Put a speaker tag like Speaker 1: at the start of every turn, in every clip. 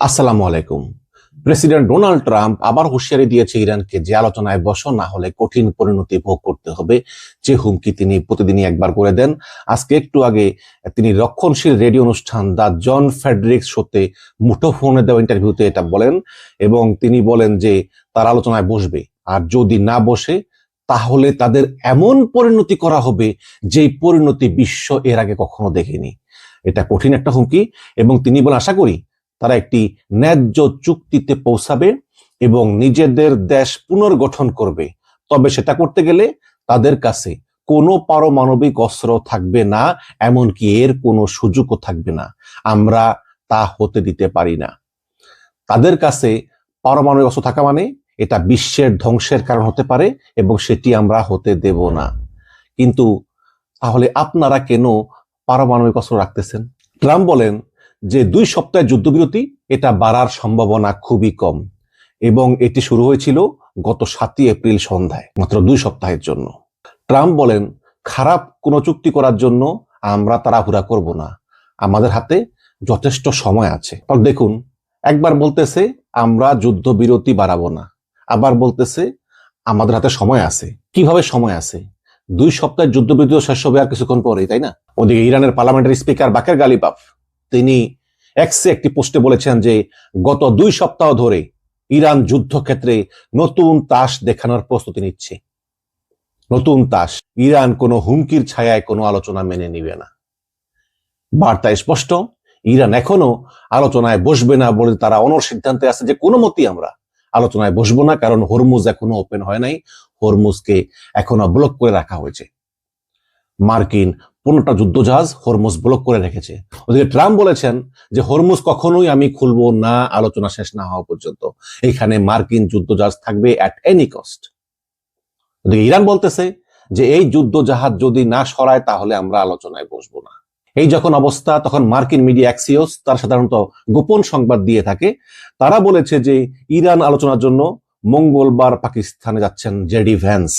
Speaker 1: আসসালামু আলাইকুম। President Donald Trump আবার হুঁশিয়ারি দিয়েছে ইরানকে যে আলোচনায় বসো, না হলে কঠিন পরিণতি ভোগ করতে হবে। যে হুমকি তিনি প্রতিদিনই একবার করে দেন। আজকে একটু আগে তিনি রক্ষণশীল রেডিও অনুষ্ঠান দ্য জন ফেডরিক্স শোতে মুঠোফোনে দেওয়া ইন্টারভিউতে এটা বলেন, এবং তিনি বলেন যে তার আলোচনায় বসবে, আর যদি না বসে তাহলে তাদের এমন পরিণতি করা হবে যেই পরিণতি বিশ্ব এর আগে কখনো দেখেনি। এটা কঠিন একটা হুমকি, এবং তিনি বলে আশা করি তারা একটি ন্যায্য চুক্তিতে পৌঁছাবে এবং নিজেদের দেশ পুনর্গঠন করবে। তবে সেটা করতে গেলে তাদের কাছে কোনো পারমাণবিক অস্ত্র থাকবে না, এমনকি এর কোনো সুযোগও থাকবে না। আমরা তা হতে দিতে পারি না। তাদের কাছে পারমাণবিক অস্ত্র থাকা মানে এটা বিশ্বের ধ্বংসের কারণ হতে পারে, এবং সেটি আমরা হতে দেব না। কিন্তু তাহলে আপনারা কেন পারমাণবিক অস্ত্র রাখতেছেন? ট্রাম্প বলেন যে 2 সপ্তাহের যুদ্ধবিরতি এটা বাড়ার সম্ভাবনা খুবই কম, এবং এটি শুরু হয়েছিল গত 7ই এপ্রিল সন্ধ্যায়, মাত্র 2 সপ্তাহের জন্য। ট্রাম্প বলেন খারাপ কোনো চুক্তি করার জন্য আমরা তাড়াহুড়া করব না, আমাদের হাতে যথেষ্ট সময় আছে। দেখুন, একবার বলতেছে আমরা যুদ্ধবিরতি বাড়াবো না, আবার বলতেছে আমাদের হাতে সময় আছে। কিভাবে সময় আছে? 2 সপ্তাহের যুদ্ধবিরতি শেষ হবে আর কিছুক্ষণ পরেই, তাই না? ওদিকে ইরানের পার্লামেন্টারি স্পিকার বাকের গালিবাফ তিনি এক্সে একটি পোস্টে বলেছেন যে গত 2 সপ্তাহ ধরে ইরান যুদ্ধক্ষেত্রে নতুন তাস দেখানোর প্রস্তুতি নিচ্ছে। নতুন তাস। ইরান কোনো হুমকির ছায়ায় কোনো আলোচনা মেনে নিবে না। বার্তা স্পষ্ট, ইরান এখনো আলোচনায় বসবে না বলে তারা অনড় সিদ্ধান্তে আছে যে কোনো মতেই আমরা আলোচনায় বসবো না, কারণ হরমুজ এখনো ওপেন হয় নাই। হরমুজকে এখনো ব্লক করে রাখা হয়েছে। মার্কিন 15টা যুদ্ধজাহাজ হরমুজ ব্লক করে রেখেছে। ওদিকে ট্রাম্প বলেছেন যে হরমুজ কখনোই আমি খুলবো না আলোচনা শেষ না হওয়া পর্যন্ত। এখানে মার্কিন যুদ্ধজাহাজ থাকবে অ্যাট এনি কস্ট। ওদিকে ইরান বলতেছে যে এই যুদ্ধজাহাজ যদি না সরায় তাহলে আমরা আলোচনায় বসবো না। এই যখন অবস্থা, তখন মার্কিন মিডিয়া অ্যাক্সিওস তার সাধারণত গোপন সংবাদ দিয়ে থাকে। তারা বলেছে যে ইরান আলোচনার জন্য মঙ্গলবার পাকিস্তানে যাচ্ছেন জেডি ভ্যান্স।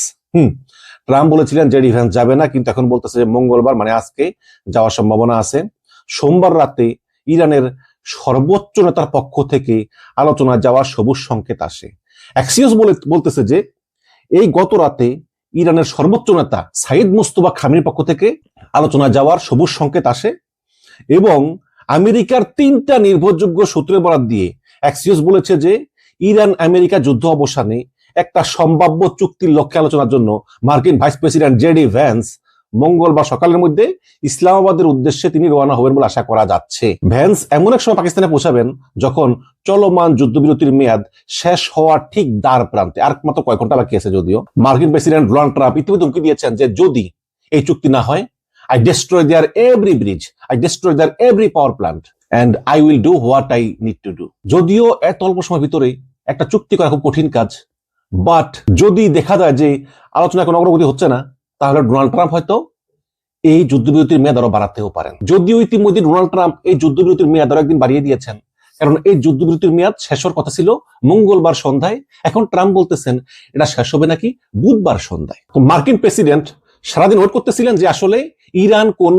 Speaker 1: ট্রাম্প বলেছিলেন জেডি ভ্যান্স যাবে না, কিন্তু এখন বলতেছে যে মঙ্গলবার মানে আজকে যাওয়ার সম্ভাবনা আছে। সোমবার রাতে ইরানের সর্বোচ্চ নেতার পক্ষ থেকে আলোচনা যাওয়ার সবুজ সংকেত আসে। অ্যাক্সিওস বলতেছে যে এই গত রাতে ইরানের সর্বোচ্চ নেতা সাইদ মুস্তফা খামেনির পক্ষ থেকে আলোচনা যাওয়ার সবুজ সংকেত আসে, এবং আমেরিকার 3টা নির্ভরযোগ্য সূত্রের বরাত দিয়ে অ্যাক্সিওস বলেছে যে ইরান আমেরিকা যুদ্ধ অবসানে একটা সম্ভাব্য চুক্তির লক্ষ্যে আলোচনার জন্য মার্কিন ভাইস প্রেসিডেন্ট জেডি ভ্যান্স মঙ্গলবার সকালের মধ্যে ইসলামাবাদের উদ্দেশ্যে তিনি রওনা হবেন বলে আশা করা যাচ্ছে। ভ্যান্স এমন এক সময় পাকিস্তানে পৌঁছাবেন যখন চলমান যুদ্ধবিরতির মেয়াদ শেষ হওয়ার ঠিক দ্বার প্রান্তে, আর মাত্র কয়েক ঘন্টা বাকি আছে। যদিও মার্কিন প্রেসিডেন্ট ডোনাল্ড ট্রাম্প ইতিমধ্যে হুমকি দিয়েছেন যে যদি এই চুক্তি না হয়, I destroy their every bridge, I destroy their every power plant, and I will do what I need to do. যদিও এত অল্প সময়ের ভিতরে একটা চুক্তি করা খুব কঠিন কাজ, বাট যদি দেখা যায় যে আলোচনায় কোনো অগ্রগতি হচ্ছে না, তাহলে ডোনাল্ড ট্রাম্প হয়তো এই যুদ্ধবিরতির মেয়াদ আরো বাড়াতেও পারেন। যদিও ইতিমধ্যে ডোনাল্ড ট্রাম্প এই যুদ্ধবিরতির মেয়াদ আরো একদিন বাড়িয়ে দিয়েছেন, কারণ এই যুদ্ধবিরতির মেয়াদ শেষ হওয়ার কথা ছিল মঙ্গলবার সন্ধ্যায়। এখন ট্রাম্প বলতেছেন এটা শেষ হবে নাকি বুধবার সন্ধ্যায়। তো মার্কিন প্রেসিডেন্ট সারাদিন ওয়েট করতেছিলেন যে আসলে ইরান কোন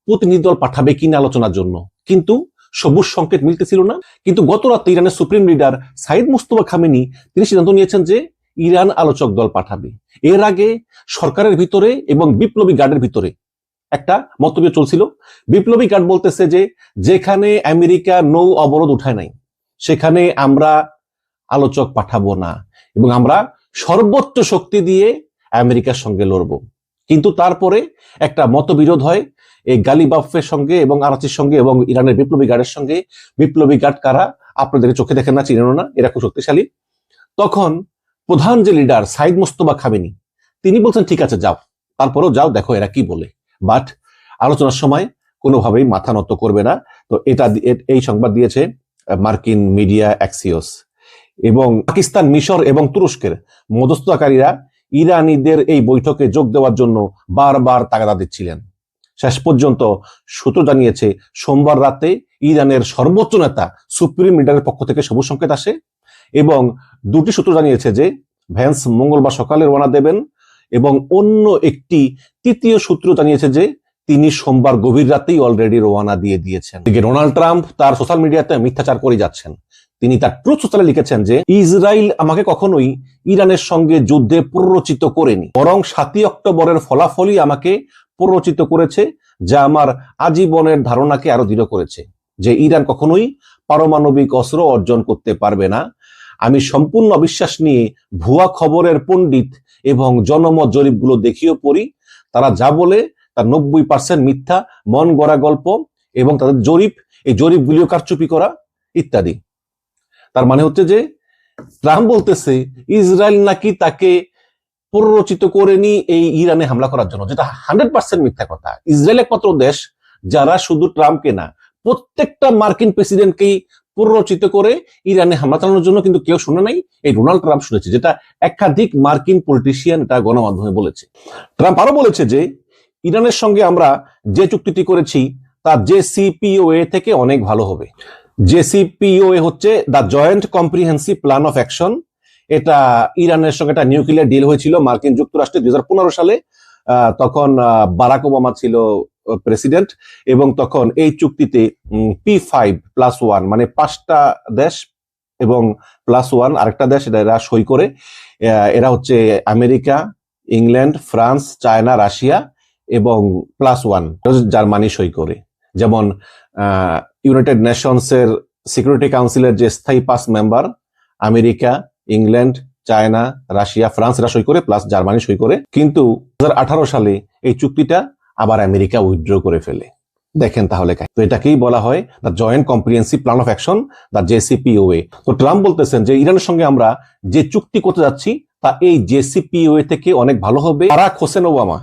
Speaker 1: প্রতিনিধি দল পাঠাবে কিনা আলোচনার জন্য, কিন্তু সবুজ সংকেত মিলতেছিল না। কিন্তু গত রাতে ইরানের supreme leader Sayed Mustafa Khamenei তিনি সিদ্ধান্ত নিয়েছেন যে ইরান আলোচক দল পাঠাবে। এর আগে সরকারের ভিতরে এবং বিপ্লবী গার্ডের ভিতরে একটা মতবিরোধ চলছিল। বিপ্লবী গার্ড বলতেছে যে যেখানে আমেরিকা নৌ অবরোধ উঠায় নাই সেখানে আমরা আলোচক পাঠাবো না, এবং আমরা সর্বোচ্চ শক্তি দিয়ে আমেরিকার সঙ্গে লড়বো। কিন্তু তারপরে একটা মতবিরোধ হয় এই গালিবাফের সঙ্গে এবং আরাচির সঙ্গে এবং ইরানের বিপ্লবী গার্ডের সঙ্গে। বিপ্লবী গার্ড কারা আপনাদেরকে চোখে দেখেন না, চিনেন না, এরা খুব শক্তিশালী। তখন প্রধান যে লিডার সাইদ মুস্তফা খামেনি তিনি বলছেন ঠিক আছে যাও, তারপরেও যাও, দেখো এরা কি বলে। বাট আলোচনার সময় কোনোভাবেই মাথা নত করবে না। তো এই সংবাদ দিয়েছে মার্কিন মিডিয়া অ্যাক্সিওস। এবং পাকিস্তান, মিশর এবং তুরস্কের মধ্যস্থতাকারীরা ইরানিদের এই বৈঠকে যোগ দেওয়ার জন্য বারবার তাগাদা দিচ্ছিলেন। শেষ পর্যন্ত সূত্র জানিয়েছে সোমবার রাতে ইরানের সর্বোচ্চ নেতা সুপ্রিম লিডারের পক্ষ থেকে সবুজ সংকেত আসে, এবং 2টি সূত্র জানিয়েছে যে ভ্যান্স মঙ্গলবার সকালে রওনা দেবেন, এবং অন্য একটি তৃতীয় সূত্র জানিয়েছে যে তিনি সোমবার গভীর রাতেই অলরেডি রওনা দিয়ে দিয়েছেন। ডোনাল্ড ট্রাম্প তার সোশ্যাল মিডিয়াতে মিথ্যাচার করে যাচ্ছেন। তিনি তার ট্রুথ সোশ্যালে লিখেছেন যে ইসরায়েল আমাকে কখনোই ইরানের সঙ্গে যুদ্ধে প্ররোচিত করেনি, বরং 7 অক্টোবরের ফলাফলই আমাকে প্ররোচিত করেছে, যা আমার আজীবনের ধারণাকে আরো দৃঢ় করেছে যে ইরান কখনোই পারমাণবিক অস্ত্র অর্জন করতে পারবে না। আমি সম্পূর্ণ অবিশ্বাস নিয়ে ভুয়া খবরের পণ্ডিত এবং জনমত জরিপগুলো দেখিও পড়ি। তারা যা বলে তার 90% মিথ্যা, মন গড়া গল্প এবং তাদের জরিপ, এই জরিপগুলিও কারচুপি করা ইত্যাদি। তার মানে হচ্ছে যে ট্রাম্প বলতেছে ইসরায়েল নাকি তাকে প্ররোচিত করেনি এই ইরানে হামলা করার জন্য, যেটা 100% মিথ্যা কথা। ইসরায়েল একমাত্র দেশ যারা শুধু ট্রাম্পকে না, প্রত্যেকটা মার্কিন প্রেসিডেন্টকেই প্ররোচিত করে ইরানে হামলা চালানোর জন্য কিন্তু কেউ শুনে নাই, এই ডোনাল্ড ট্রাম্প শুনেছে, যেটা একাধিক মার্কিন পলিটিশিয়ান এটা গণমাধ্যমে বলেছে। ট্রাম্প আরো বলেছে যে ইরানের সঙ্গে আমরা যে চুক্তিটি করেছি তা JCPOA থেকে অনেক ভালো হবে। JCPOA হচ্ছে the joint comprehensive plan of action. এটা ইরানের সঙ্গে একটা নিউক্লিয়ার ডিল হয়েছিল মার্কিন যুক্তরাষ্ট্রে 2015 সালে। তখন বারাক ওবামা ছিল প্রেসিডেন্ট, এবং তখন এই চুক্তিতে P5+1 মানে 5টা দেশ এবং +1 আরেকটা দেশ এরা সই করে। এরা হচ্ছে America, England, France, China, Russia এবং +1 জার্মানি সই করে। যেমন ইউনাইটেড নেশনস এর সিকিউরিটি কাউন্সিলের যে স্থায়ী 5 member America, England, China, Russia, France এরা সই করে, প্লাস জার্মানি সই করে। কিন্তু 2018 সালে এই চুক্তিটা আবার আমেরিকা উইথড্র করে ফেলে। দেখেন তাহলে, তো এটাকেই বলা হয় the joint comprehensive plan of action, the JCPOA। তো ট্রাম্প বলতেছেন যে ইরানের সঙ্গে আমরা যে চুক্তি করতে যাচ্ছি তা এই JCPOA থেকে অনেক ভালো হবে। বারাক হোসেন ওবামা,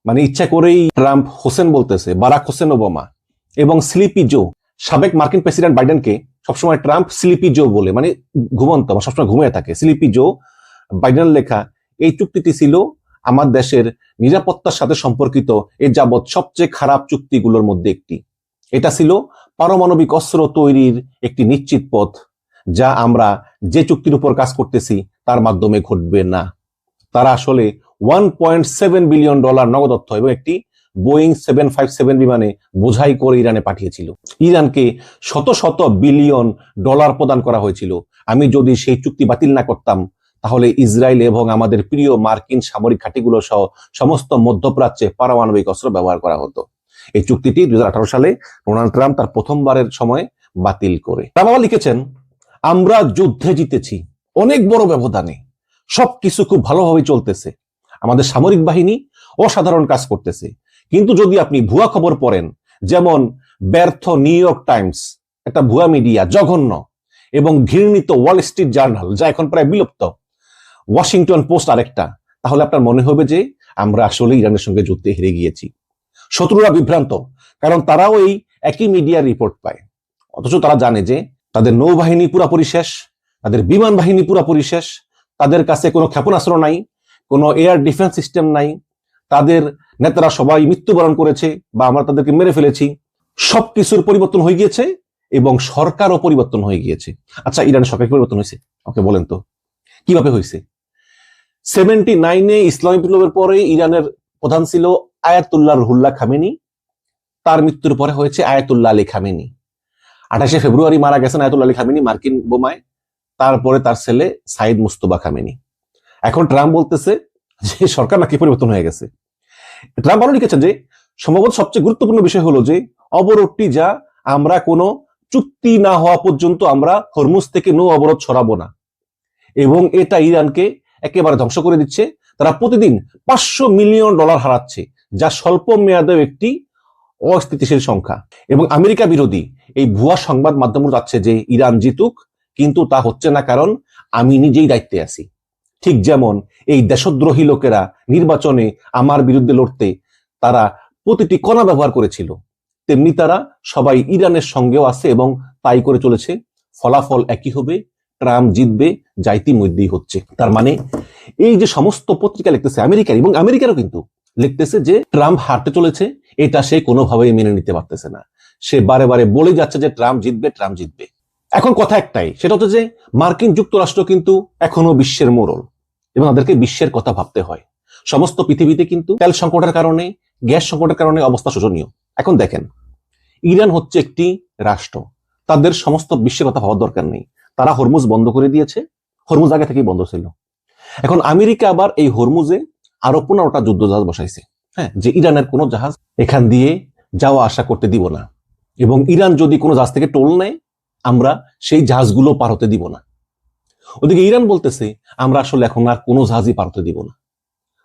Speaker 1: মানে ইচ্ছা করেই ট্রাম্প হোসেন বলতেছে, বারাক হোসেন ওবামা এবং স্লিপি জো, সাবেক মার্কিন প্রেসিডেন্ট বাইডেনকে সবসময় ট্রাম্প স্লিপি জো বলে, মানে ঘুমন্ত, সবসময় ঘুমিয়ে থাকে। স্লিপি জো বাইডেন লেখা এই চুক্তিটি ছিল আমার দেশের নিরাপত্তার সাথে সম্পর্কিত এ যাবৎ সবচেয়ে খারাপ চুক্তিগুলোর মধ্যে একটি। এটা ছিল পারমাণবিক অস্ত্র তৈরির একটি নিশ্চিত পথ, যা আমরা যে চুক্তির উপর কাজ করতেছি তার মাধ্যমে ঘটবে না। তারা আসলে $1.7 বিলিয়ন নগদ অর্থ এবং একটি বোয়িং 757 বিমানে বোঝাই করে ইরানে পাঠিয়েছিল। ইরানকে শত শত বিলিয়ন ডলার প্রদান করা হয়েছিল। আমি যদি সেই চুক্তি বাতিল না করতাম তাহলে ইসরায়েল এবং আমাদের প্রিয় মার্কিন সামরিক ঘাঁটিগুলো সহ সমস্ত মধ্যপ্রাচ্যে পারমাণবিক অস্ত্র ব্যবহার করা হতো। এই চুক্তিটি 2018 সালে ডোনাল্ড ট্রাম্প তার প্রথমবারের সময় বাতিল করে। ট্রাম্প আবার লিখেছেন, আমরা যুদ্ধে জিতেছি অনেক বড় ব্যবধানে, সবকিছু খুব ভালোভাবে চলতেছে, আমাদের সামরিক বাহিনী অসাধারণ কাজ করতেছে। কিন্তু যদি আপনি ভুয়া খবর পড়েন, যেমন ব্যর্থ নিউ ইয়র্ক টাইমস, একটা ভুয়া মিডিয়া, জঘন্য এবং ঘৃণিত ওয়াল স্ট্রিট জার্নাল, যা এখন প্রায় বিলুপ্ত, ওয়াশিংটন পোস্ট আরেকটা, তাহলে আপনার মনে হবে যে আমরা আসলে ইরানের সঙ্গে যুদ্ধে হেরে গিয়েছি। শত্রুরা বিভ্রান্ত, কারণ তারাও এই একই মিডিয়ার রিপোর্ট পায়। অথচ তারা জানে যে তাদের নৌবাহিনী পুরাপুরি শেষ, তাদের বিমান বাহিনী পুরাপুরি শেষ, তাদের কাছে কোনো ক্ষেপণাস্ত্র নাই, কোনো এয়ার ডিফেন্স সিস্টেম নাই, তাদের নেতারা সবাই মৃত্যুবরণ করেছে বা আমরা তাদেরকে মেরে ফেলেছি। সবকিছুর পরিবর্তন হয়ে গিয়েছে এবং সরকারও পরিবর্তন হয়ে গিয়েছে। আচ্ছা, ইরানের সরকার পরিবর্তন হয়েছে, ওকে বলেন তো কিভাবে হয়েছে? 79-এ ইসলামী বিপ্লবের পরে ইরানের প্রধান ছিল আয়াতুল্লাহ রুহুল্লাহ খামেনি। তার মৃত্যুর পরে হয়েছে আয়াতুল্লাহ আলী খামেনি। 28শে ফেব্রুয়ারি মারা গেছেন আয়াতুল্লাহ আলী খামেনি মার্কিন বোমায়। তারপরে তার ছেলে সাইদ মুস্তফা খামেনি। এখন ট্রাম্প বলতেছে যে সরকার নাকি পরিবর্তন হয়ে গেছে। ট্রাম্প আরো লিখেছেন যে সম্ভবত সবচেয়ে গুরুত্বপূর্ণ বিষয় হলো যে অবরোধটি, যা আমরা কোনো চুক্তি না হওয়া পর্যন্ত আমরা হরমুজ থেকে নৌ অবরোধ সরাবো না, এবং এটা ইরানকে একেবারে ধ্বংস করে দিচ্ছে। তারা প্রতিদিন $500 মিলিয়ন হারাচ্ছে, যা স্বল্প মেয়াদেও একটি অস্থিতিশীল সংখ্যা। এবং আমেরিকা বিরোধী এই ভুয়া সংবাদ মাধ্যম যাচ্ছে যে ইরান জিতুক, কিন্তু তা হচ্ছে না, কারণ আমি নিজেই দায়িত্বে আছি। ঠিক যেমন এই দেশদ্রোহী লোকেরা নির্বাচনে আমার বিরুদ্ধে লড়তে তারা প্রতিটি কণা ব্যবহার করেছিল, তেমনি তারা সবাই ইরানের সঙ্গেও আছে এবং তাই করে চলেছে। ফলাফল একই হবে, ট্রাম্প জিতবে, যা ইতিমধ্যেই হচ্ছে। তার মানে এই যে সমস্ত পত্রিকা লিখতেছে আমেরিকার, এবং আমেরিকারও কিন্তু লিখতেছে যে ট্রাম্প হারতে চলেছে, এটা সে কোনোভাবেই মেনে নিতে পারতেছে না। সে বারে বারে বলে যাচ্ছে যে ট্রাম্প জিতবে, ট্রাম্প জিতবে। এখন কথা একটাই, সেটা হচ্ছে যে মার্কিন যুক্তরাষ্ট্র কিন্তু এখনো বিশ্বের মোড়ল এবং তাদেরকে বিশ্বের কথা ভাবতে হয়। সমস্ত পৃথিবীতে কিন্তু তেল সংকটের কারণে, গ্যাস সংকটের কারণে অবস্থা শোচনীয়। এখন দেখেন, ইরান হচ্ছে একটি রাষ্ট্র, তাদের সমস্ত বিশ্বের কথা ভাবার দরকার নেই। তারা হরমুজ বন্ধ করে দিয়েছে, হরমুজ আগে থেকেই বন্ধ ছিল। এখন আমেরিকা আবার এই হরমুজে আরো 15টা যুদ্ধ জাহাজ বসাইছে, হ্যাঁ, যে ইরানের কোনো জাহাজ এখান দিয়ে যাওয়া আসা করতে দিব না, এবং ইরান যদি কোনো জাহাজ থেকে টোল নেয় আমরা সেই জাহাজগুলো পার হতে দিব না। ওদিকে ইরান বলতেছে আমরা আসলে এখন আর কোনো জাহাজই পার হতে দিব না।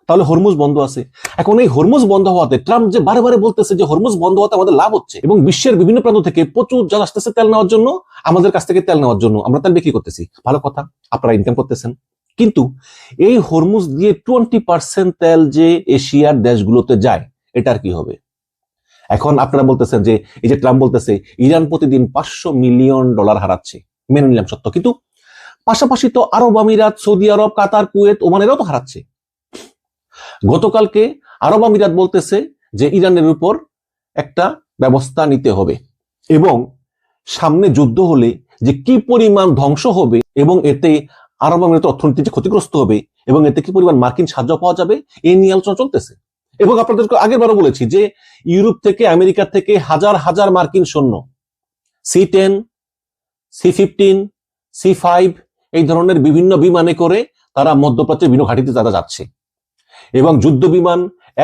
Speaker 1: তাহলে হরমুজ বন্ধ আছে। এখন এই হরমুজ বন্ধ হওয়াতে ট্রাম্প যে বারে বারে বলতেছে যে হরমুজ বন্ধ হওয়াতে আমাদের লাভ হচ্ছে, এবং বিশ্বের বিভিন্ন প্রান্ত থেকে প্রচুর জাহাজ আসতেছে তেল নেওয়ার জন্য, আমাদের কাছ থেকে তেল নেওয়ার জন্য, আমরা তেল বিক্রি করতেছি, ভালো কথা, আপনারা ইনকাম করতেছেন। কিন্তু এই হরমুজ দিয়ে 20% তেল যে এশিয়ার দেশগুলোতে যায়, এটার কি হবে? এখন আপনারা বলতেছেন যে এই যে ট্রাম্প বলতেছে ইরান প্রতিদিন $500 মিলিয়ন হারাচ্ছে, মেনে নিলাম সত্য, কিন্তু পাশাপাশি তো আরব আমিরাত, সৌদি আরব, কাতার, কুয়েত, ওমানেরাও তো হারাচ্ছে। গতকালকে আরব আমিরাত বলতেছে যে ইরানের উপর একটা ব্যবস্থা নিতে হবে, এবং সামনে যুদ্ধ হলে যে কি পরিমাণ ধ্বংস হবে, এবং এতে আরব আমিরাতের অর্থনীতি যে ক্ষতিগ্রস্ত হবে, এবং এতে কি পরিমাণ মার্কিন সাহায্য পাওয়া যাবে, এই নিয়ে আলোচনা চলতেছে। এবং আপনাদেরকে আগেরবারও বলেছি যে ইউরোপ থেকে, আমেরিকা থেকে হাজার হাজার মার্কিন সৈন্য C-10, C-15, C-5 এই ধরনের বিভিন্ন বিমানে করে তারা মধ্যপ্রাচ্যের বিভিন্ন ঘাঁটিতে তারা যাচ্ছে, এবং যুদ্ধ বিমান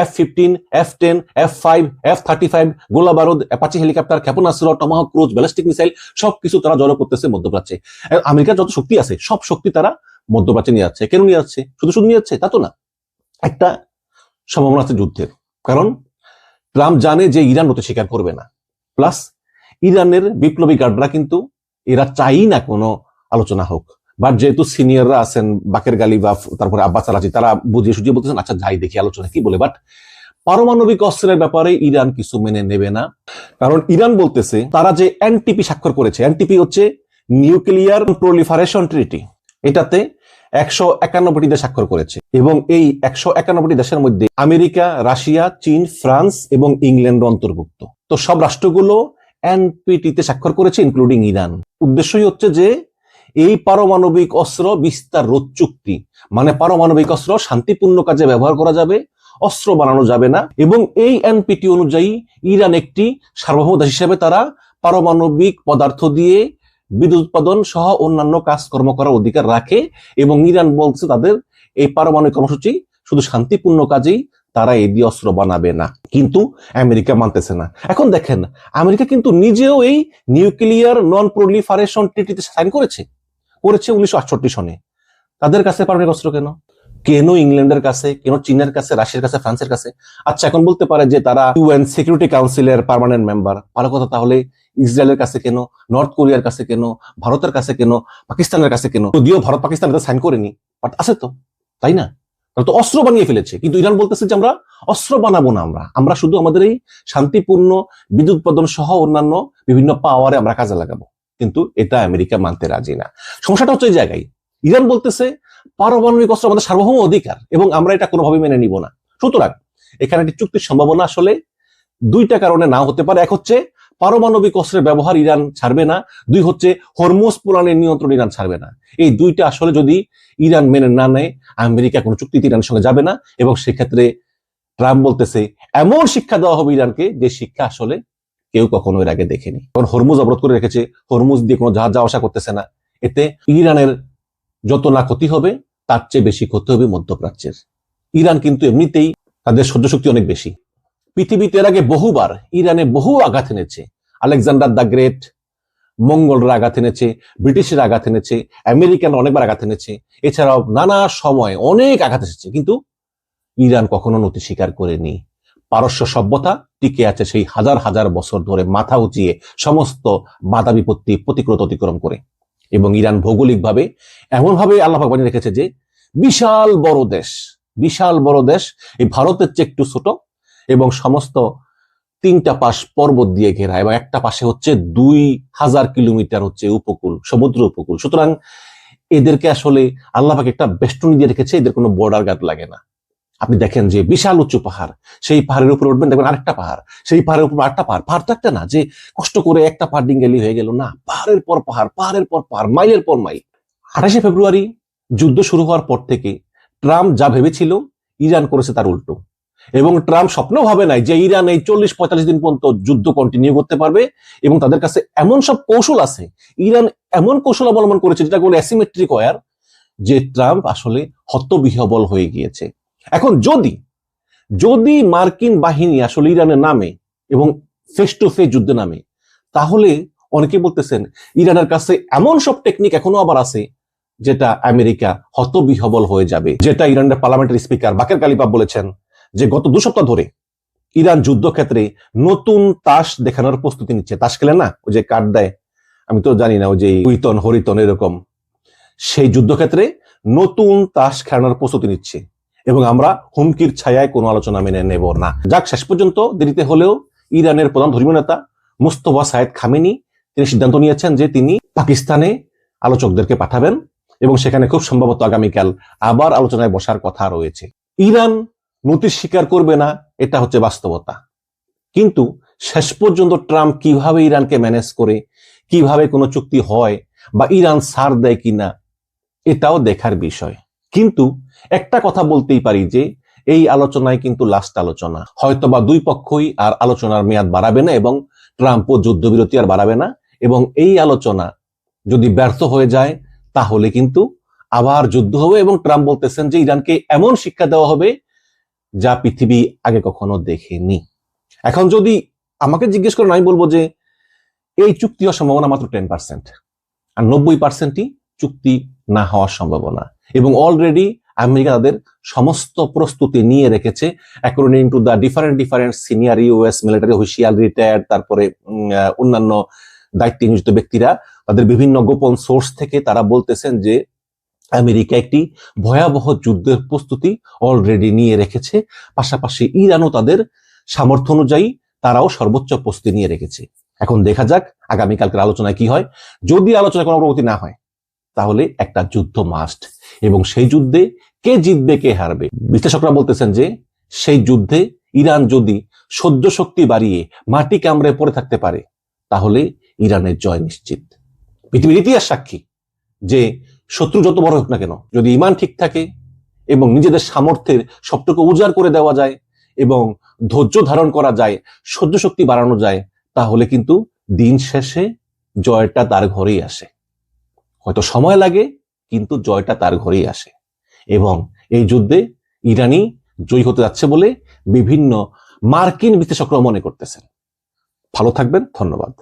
Speaker 1: F-15, F-10, F-5, F-35, গোলা বারুদ, অ্যাপাচি হেলিকপ্টার, ক্ষেপণাস্ত্র, টমাহক ক্রুজ, ব্যালিস্টিক মিসাইল সবকিছু তারা জড়ো করতেছে মধ্যপ্রাচ্যে। আমেরিকার যত শক্তি আছে সব শক্তি তারা মধ্যপ্রাচ্যে নিয়ে যাচ্ছে। কেন নিয়ে যাচ্ছে? শুধু শুধু নিয়ে যাচ্ছে তা তো না, একটা সম্ভাবনা আছে যুদ্ধের, কারণ ট্রাম্প জানে যে ইরান ওতে স্বীকার করবে না। প্লাস ইরানের বিপ্লবী গার্ডরা কিন্তু এরা চাই না কোনো আলোচনা হোক, বাট যেহেতু সিনিয়ররা আছেন, বাকের গালিবাফ, তারপরে আব্বাস আলাচি, তারা বুঝিয়ে সুঝিয়ে বলতেছেন আচ্ছা যাই দেখি আলোচনা কি বলে। বাট পারমাণবিক অস্ত্রের ব্যাপারে ইরান কিছু মেনে নেবে না, কারণ ইরান বলতেছে তারা যে এনটিপি স্বাক্ষর করেছে, এনটিপি হচ্ছে নিউক্লিয়ার প্রলিফারেশন ট্রিটি, এটাতে 191টি দেশ স্বাক্ষর করেছে, এবং এই 191টি দেশের মধ্যে আমেরিকা, রাশিয়া, চীন, ফ্রান্স এবং ইংল্যান্ড অন্তর্ভুক্ত। তো সব রাষ্ট্রগুলো এনপিটিতে স্বাক্ষর করেছে, ইনক্লুডিং ইরান। উদ্দেশ্যই হচ্ছে যে এই পারমাণবিক অস্ত্র বিস্তার রোধ চুক্তি, মানে পারমাণবিক অস্ত্র শান্তিপূর্ণ কাজে ব্যবহার করা যাবে, অস্ত্র বানানো যাবে না, এবং এই এনপিটি অনুযায়ী ইরান একটি সার্বভৌম দেশ হিসেবে তারা পারমাণবিক পদার্থ দিয়ে বিদ্যুৎ উৎপাদন সহ অন্যান্য কাজকর্ম করার অধিকার রাখে, এবং ইরান বলছে তাদের এই পারমাণবিক কর্মসূচি শুধু শান্তিপূর্ণ কাজেই, তারা এই দিয়ে অস্ত্র বানাবে না। কিন্তু আমেরিকা মানতেছে না। এখন দেখেন, আমেরিকা কিন্তু নিজেও এই নিউক্লিয়ার নন প্রলিফারেশন ট্রিটিতে সাইন করেছে 1968 সনে। তাদের কাছে পারমাণবিক অস্ত্র কেন? কেন ইংল্যান্ডের কাছে, কেন চীনের কাছে, রাশিয়ার কাছে, ফ্রান্সের কাছে? আচ্ছা, এখন বলতে পারে যে তারা ইউএন সিকিউরিটি কাউন্সিলের পার্মানেন্ট মেম্বার, ভালো কথা, তাহলে ইসরায়েলের কাছে কেন, নর্থ কোরিয়ার কাছে কেন, ভারতের কাছে কেন, পাকিস্তানের কাছে কেন? যদিও ভারত পাকিস্তান এটা সাইন করেনি, বাট আছে তো, তাই না? তারা তো অস্ত্র বানিয়ে ফেলেছে, কিন্তু ইরান বলতেছে যে আমরা অস্ত্র বানাবো না, আমরা শুধু আমাদের এই শান্তিপূর্ণ বিদ্যুৎ উৎপাদন সহ অন্যান্য বিভিন্ন পাওয়ারে আমরা কাজে লাগাবো। কিন্তু এটা আমেরিকা মানতে রাজি না। সমস্যাটা হচ্ছে এই জায়গায়, ইরান বলতেছে পারমাণবিক অস্ত্র আমাদের সার্বভৌম অধিকার, এবং আমরা এটা কোনোভাবে মেনে নিব না। সুতরাং এখানে একটি চুক্তির সম্ভাবনা আসলে দুইটা কারণে না হতে পারে। এক হচ্ছে পারমাণবিক অস্ত্রের ব্যবহার ইরান ছাড়বে না, দুই হচ্ছে হরমুজ প্রণালীর নিয়ন্ত্রণ ইরান ছাড়বে না। এই দুইটা আসলে যদি ইরান মেনে না নেয়, আমেরিকা কোনো চুক্তিতে ইরানের সঙ্গে যাবে না, এবং সেক্ষেত্রে ট্রাম্প বলতেছে এমন শিক্ষা দেওয়া হবে ইরানকে যে শিক্ষা আসলে কেউ কখনো এর আগে দেখেনি। কারণ হরমুজ অবরোধ করে রেখেছে, হরমুজ দিয়ে কোনো জাহাজ যাওয়া আসা করতেছে না। এতে ইরানের যত না ক্ষতি হবে তার চেয়ে বেশি ক্ষতি হবে মধ্যপ্রাচ্যের। ইরান কিন্তু এমনিতেই তাদের সহ্য শক্তি অনেক বেশি। পৃথিবীতে এর আগে বহুবার ইরানে বহু আঘাত এনেছে। আলেকজান্ডার দ্য গ্রেট, মঙ্গলরা আঘাত এনেছে, ব্রিটিশের আঘাত এনেছে, আমেরিকান অনেকবার আঘাত এনেছে, এছাড়াও নানা সময় অনেক আঘাত এসেছে, কিন্তু ইরান কখনো নতি স্বীকার করেনি। পারস্য সভ্যতা টিকে আছে সেই হাজার হাজার বছর ধরে, মাথা উঁচিয়ে সমস্ত বাধা বিপত্তি প্রতিকূলতা অতিক্রম করে। এবং ইরান ভৌগোলিকভাবে এমনভাবে আল্লাহ পাক বানিয়ে রেখেছে যে বিশাল বড় দেশ, এই ভারতের চেয়ে একটু ছোট, এবং সমস্ত 3টা পাশ পর্বত দিয়ে ঘেরা, এবং একটা পাশে হচ্ছে 2000 কিলোমিটার হচ্ছে উপকূল, সমুদ্র উপকূল। সুতরাং এদেরকে আসলে আল্লাহ পাক একটা বেষ্টনী দিয়ে রেখেছে, এদের কোনো বর্ডার গার্ড লাগে না। আপনি দেখেন যে বিশাল উঁচু পাহাড়, সেই পাহাড়ের উপরে উঠবেন, দেখবেন আরেকটা পাহাড়, সেই পাহাড়ের উপর আরেকটা পাহাড়। পাহাড় তো একটা না যে কষ্ট করে একটা পাহাড় ডিঙ্গেলি হয়ে গেল, না, পাহাড়ের পর পাহাড়, পাহাড়ের পর পাহাড়, মাইলের পর মাইল। 28শে ফেব্রুয়ারি যুদ্ধ শুরু হওয়ার পর থেকে ট্রাম্প যা ভেবেছিল ইরান করেছে তার উল্টো। এবং ট্রাম্প স্বপ্নও ভাবে নাই যে ইরান এই 40-45 দিন পর্যন্ত যুদ্ধ কন্টিনিউ করতে পারবে, এবং তাদের কাছে এমন সব কৌশল আছে, ইরান এমন কৌশল অবলম্বন করেছে যেটা বলে অ্যাসিমেট্রিক ওয়্যার, যে ট্রাম্প আসলে হতবিহ্বল হয়ে গিয়েছে। এখন যদি মার্কিন বাহিনী আসলে ইরানের নামে এবং ফেস টু ফেস যুদ্ধে নামে, তাহলে অনেকে বলতেছেন ইরানের কাছে এমন সব টেকনিক এখনো আবার আছে যেটা আমেরিকা হতবিহ্বল হয়ে যাবে। যেটা ইরানের পার্লামেন্টের স্পিকার বাকের কালিবাফ বলেছেন যে গত 2 সপ্তাহ ধরে ইরান যুদ্ধক্ষেত্রে নতুন তাস দেখানোর প্রস্তুতি নিচ্ছে। তাস খেলে না, ওই যে কার্ড দেয়, আমি তো জানি না, ওই যে উইতন হরিতন এরকম, সেই যুদ্ধক্ষেত্রে নতুন তাস খেলানোর প্রস্তুতি নিচ্ছে, এবং আমরা হুমকির ছায়ায় কোনো আলোচনা মেনে নেব না। যাক, শেষ পর্যন্ত দেরিতে হলেও ইরানের প্রধান ধর্মীয় নেতা মুস্তফা সায়েদ খামেনি তিনি সিদ্ধান্ত নিয়েছেন যে তিনি পাকিস্তানে আলোচকদেরকে পাঠাবেন, এবং সেখানে খুব সম্ভবত আগামীকাল আবার আলোচনায় বসার কথা রয়েছে। ইরান নতি স্বীকার করবে না, এটা হচ্ছে বাস্তবতা। কিন্তু শেষ পর্যন্ত ট্রাম্প কিভাবে ইরানকে ম্যানেজ করে, কিভাবে কোনো চুক্তি হয় বা ইরান ছাড় দেয় কিনা, এটাও দেখার বিষয়। কিন্তু একটা কথা বলতেই পারি যে এই আলোচনায় কিন্তু লাস্ট আলোচনা, হয়তোবা 2 পক্ষই আর আলোচনার মেয়াদ বাড়াবে না, এবং ট্রাম্পও যুদ্ধবিরতি আর বাড়াবে না, এবং এই আলোচনা যদি ব্যর্থ হয়ে যায় তাহলে কিন্তু আবার যুদ্ধ হবে, এবং ট্রাম্প বলতেছেন যে ইরানকে এমন শিক্ষা দেওয়া হবে যা পৃথিবী আগে কখনো দেখেনি। এখন যদি আমাকে জিজ্ঞেস করেন, আমি বলবো যে এই চুক্তি হওয়ার সম্ভাবনা মাত্র 10%, আর 90%ই চুক্তি না হওয়ার সম্ভাবনা। এবং অলরেডি আমেরিকা তাদের সমস্ত প্রস্তুতি নিয়ে রেখেছে according to the different senior US military official, retired, তারপরে অন্যান্য দায়িত্বে নিয়োজিত ব্যক্তিরা, তাদের বিভিন্ন গোপন সোর্স থেকে তারা বলতেছেন যে আমেরিকা একটি ভয়াবহ যুদ্ধের প্রস্তুতি অলরেডি নিয়ে রেখেছে। পাশাপাশি ইরানও তাদের সামর্থ্য অনুযায়ী তারাও সর্বোচ্চ প্রস্তুতি নিয়ে রেখেছে। এখন দেখা যাক আগামীকালকের আলোচনায় কি হয়। যদি আলোচনায় কোনো প্রগতি না হয় তাহলে একটা যুদ্ধ মাস্ট, এবং সেই যুদ্ধে কে জিতবে কে হারবে, বিশ্লেষকরা বলতেছেন যে সেই যুদ্ধে ইরান যদি সহ্য শক্তি বাড়িয়ে মাটি কামড়ে পড়ে থাকতে পারে তাহলে ইরানের জয় নিশ্চিত। পৃথিবীর ইতিহাস সাক্ষী যে শত্রু যত বড় হোক না কেন, যদি ঈমান ঠিক থাকে এবং নিজেদের সামর্থ্যের সবটুকু উজাড় করে দেওয়া যায় এবং ধৈর্য ধারণ করা যায়, সহ্য শক্তি বাড়ানো যায়, তাহলে কিন্তু দিন শেষে জয়টা তার ঘরেই আসে। হয়তো সময় লাগে, কিন্তু জয়টা তার ঘরেই আসে। এবং এই যুদ্ধে ইরানি জয়ী হতে যাচ্ছে বলে বিভিন্ন মার্কিন বিশ্লেষকরা মনে করতেছেন। ভালো থাকবেন, ধন্যবাদ।